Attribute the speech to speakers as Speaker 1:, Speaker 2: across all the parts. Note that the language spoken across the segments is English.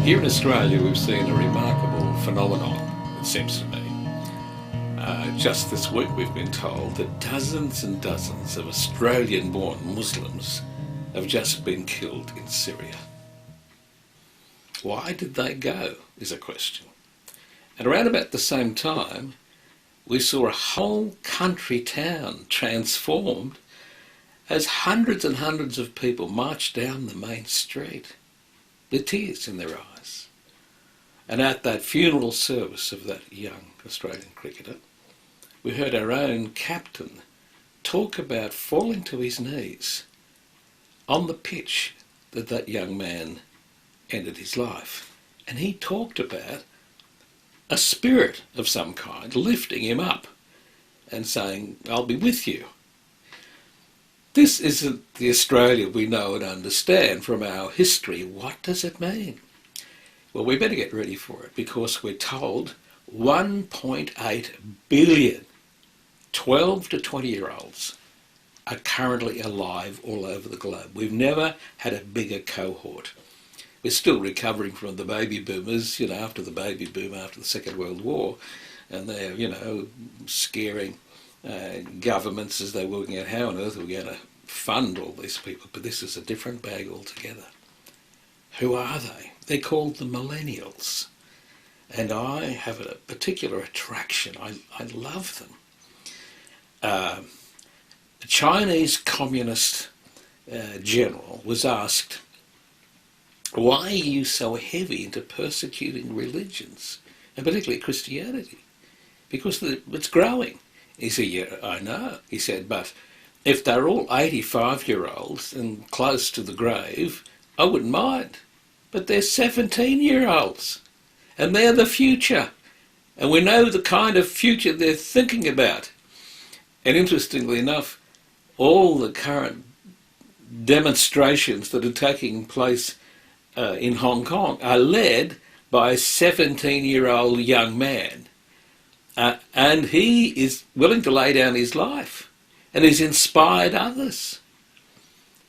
Speaker 1: Here in Australia, we've seen a remarkable phenomenon, it seems to me. Just this week, we've been told that dozens and dozens of Australian-born Muslims have just been killed in Syria. Why did they go, is a question. And around about the same time, we saw a whole country town transformed as hundreds and hundreds of people marched down the main street with tears in their eyes. And at that funeral service of that young Australian cricketer, we heard our own captain talk about falling to his knees on the pitch that young man ended his life. And he talked about a spirit of some kind lifting him up and saying, "I'll be with you." This isn't the Australia we know and understand from our history. What does it mean? Well, we better get ready for it, because we're told 1.8 billion 12 to 20-year-olds are currently alive all over the globe. We've never had a bigger cohort. We're still recovering from the baby boomers, after the baby boom after the Second World War, and they're, scaring governments as they're working out how on earth we're going to fund all these people. But this is a different bag altogether. Who are they? They're called the Millennials. And I have a particular attraction. I love them. A Chinese communist general was asked, "Why are you so heavy into persecuting religions, and particularly Christianity?" Because it's growing. He said, "Yeah, I know." He said, "But if they're all 85-year-olds and close to the grave, I wouldn't mind. But they're 17-year-olds, and they're the future. And we know the kind of future they're thinking about." And interestingly enough, all the current demonstrations that are taking place in Hong Kong are led by a 17-year-old young man. And he is willing to lay down his life, and he's inspired others.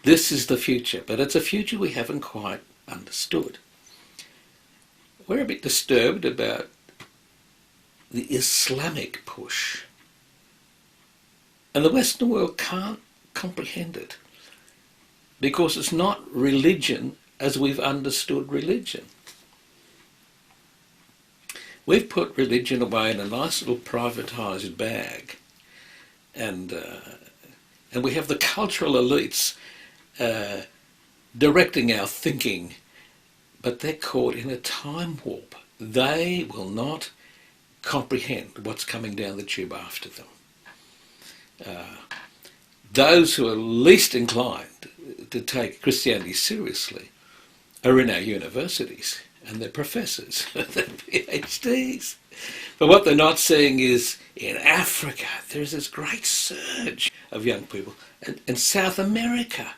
Speaker 1: This is the future, but it's a future we haven't quite understood. We're a bit disturbed about the Islamic push. And the Western world can't comprehend it, because it's not religion as we've understood religion. We've put religion away in a nice little privatised bag, and we have the cultural elites directing our thinking, but they're caught in a time warp. They will not comprehend what's coming down the tube after them. Those who are least inclined to take Christianity seriously are in our universities, and they're professors, they're PhDs. But what they're not seeing is in Africa, there's this great surge of young people, and in South America,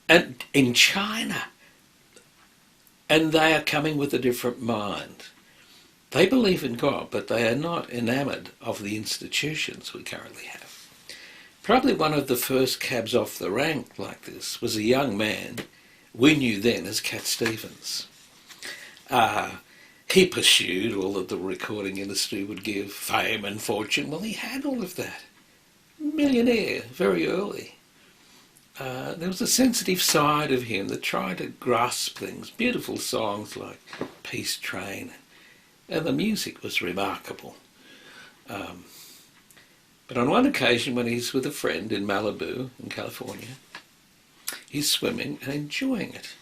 Speaker 1: and in China, and they are coming with a different mind. They believe in God, but they are not enamoured of the institutions we currently have. Probably one of the first cabs off the rank like this was a young man we knew then as Cat Stevens. He pursued all that the recording industry would give, fame and fortune. Well, he had all of that. Millionaire, very early. There was a sensitive side of him that tried to grasp things. Beautiful songs like Peace Train, and the music was remarkable. But on one occasion, when he's with a friend in Malibu, in California, he's swimming and enjoying it,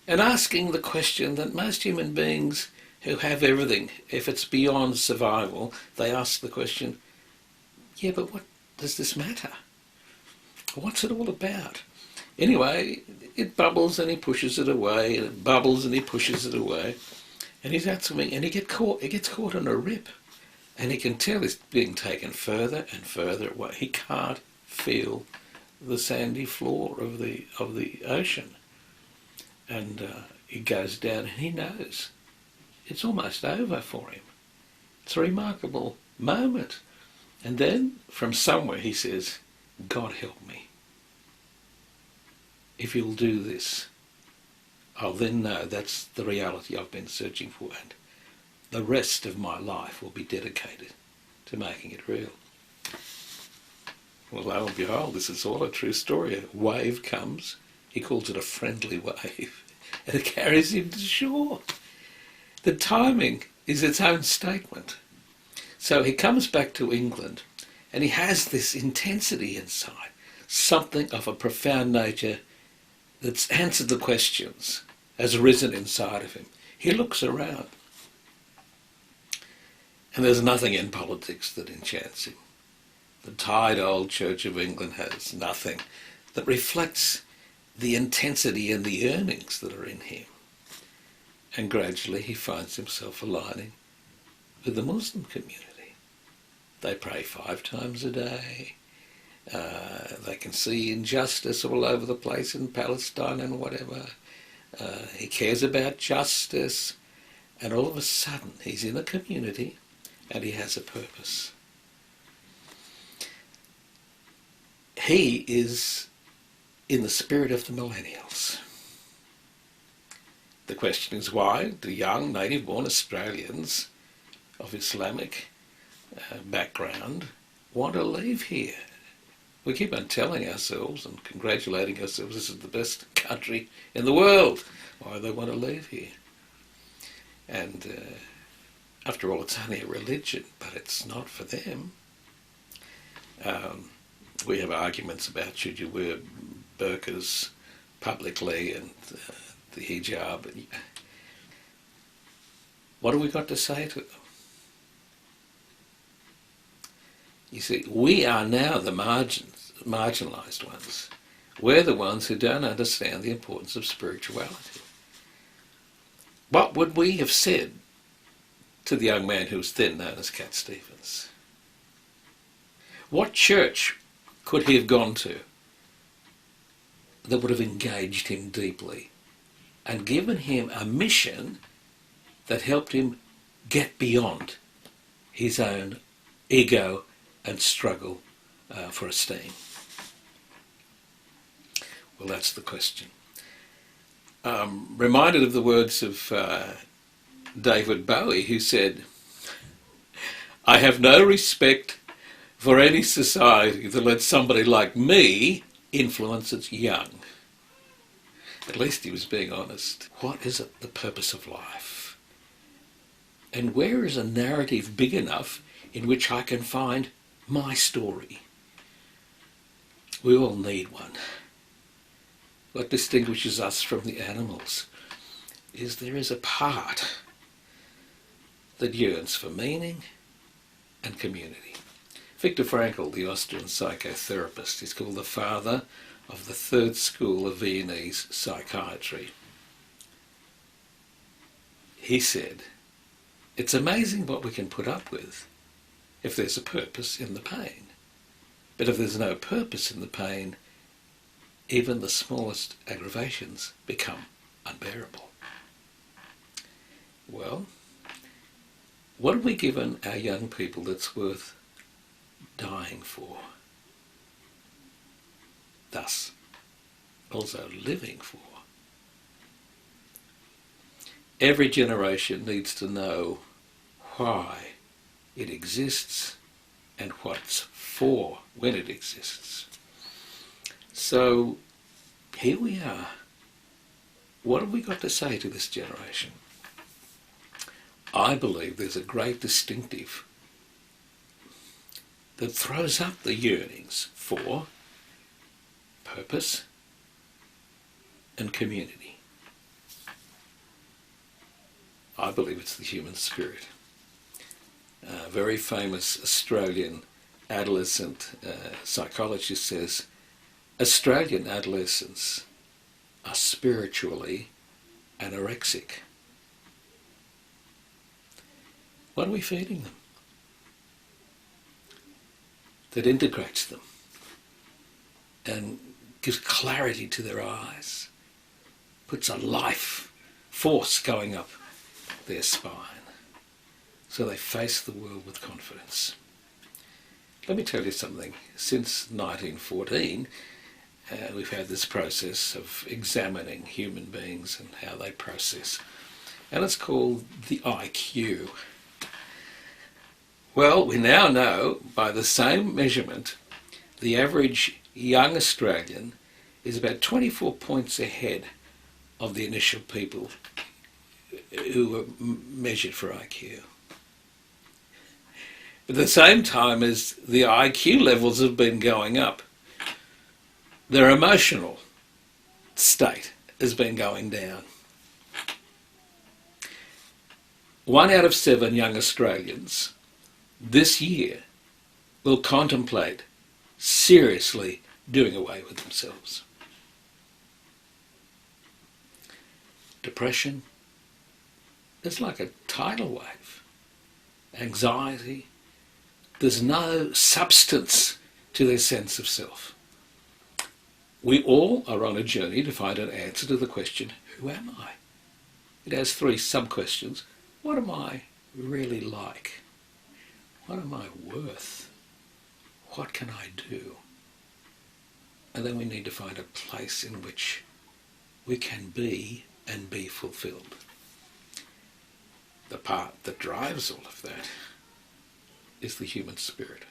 Speaker 1: and asking the question that most human beings who have everything, if it's beyond survival, they ask the question, "Yeah, but what does this matter? What's it all about?" Anyway, it bubbles and he pushes it away, and it bubbles and he pushes it away, and he's out swimming, and he gets caught on a rip. And he can tell he's being taken further and further away. He can't feel the sandy floor of the ocean. And he goes down, and he knows it's almost over for him. It's a remarkable moment. And then, from somewhere, he says, "God help me. If you'll do this, I'll then know that's the reality I've been searching for, and the rest of my life will be dedicated to making it real. Well, lo and behold, this is all a true story. A wave comes, he calls it a friendly wave, and it carries him to shore. The timing is its own statement. So he comes back to England, and he has this intensity inside, something of a profound nature that's answered the questions, has arisen inside of him. He looks around, and there's nothing in politics that enchants him. The tired old Church of England has nothing that reflects the intensity and the yearnings that are in him. And gradually he finds himself aligning with the Muslim community. They pray 5 times a day. They can see injustice all over the place in Palestine and whatever. He cares about justice. And all of a sudden he's in a community and he has a purpose. He is in the spirit of the Millennials. The question is, why do young native-born Australians of Islamic background want to leave here? We keep on telling ourselves and congratulating ourselves this is the best country in the world. Why do they want to leave here? And after all, it's only a religion, but it's not for them. We have arguments about should you wear burqas publicly and the hijab. What have we got to say to them? You see, we are now the marginalised ones. We're the ones who don't understand the importance of spirituality. What would we have said to the young man who was then known as Cat Stevens? What church could he have gone to that would have engaged him deeply and given him a mission that helped him get beyond his own ego and struggle for esteem? Well, that's the question. Reminded of the words of David Bowie, who said, "I have no respect for any society that lets somebody like me influence its young." At least he was being honest. What is it, the purpose of life? And where is a narrative big enough in which I can find my story? We all need one. What distinguishes us from the animals is there is a part that yearns for meaning and community. Viktor Frankl, the Austrian psychotherapist, is called the father of the third school of Viennese psychiatry. He said, "It's amazing what we can put up with if there's a purpose in the pain. But if there's no purpose in the pain, even the smallest aggravations become unbearable." Well, what have we given our young people that's worth dying for? Thus, also living for. Every generation needs to know why it exists and what it's for when it exists. So, here we are. What have we got to say to this generation? I believe there's a great distinctive that throws up the yearnings for purpose and community. I believe it's the human spirit. A very famous Australian adolescent psychologist says, Australian adolescents are spiritually anorexic. What are we feeding them that integrates them and gives clarity to their eyes, puts a life force going up their spine, so they face the world with confidence? Let me tell you something. Since 1914, we've had this process of examining human beings and how they process. And it's called the IQ. Well, we now know by the same measurement, the average young Australian is about 24 points ahead of the initial people who were measured for IQ. But at the same time as the IQ levels have been going up, their emotional state has been going down. 1 out of 7 young Australians this year will contemplate seriously doing away with themselves. Depression is like a tidal wave. Anxiety, there's no substance to their sense of self. We all are on a journey to find an answer to the question, who am I? It has 3 sub-questions. What am I really like? What am I worth? What can I do? And then we need to find a place in which we can be and be fulfilled. The part that drives all of that is the human spirit.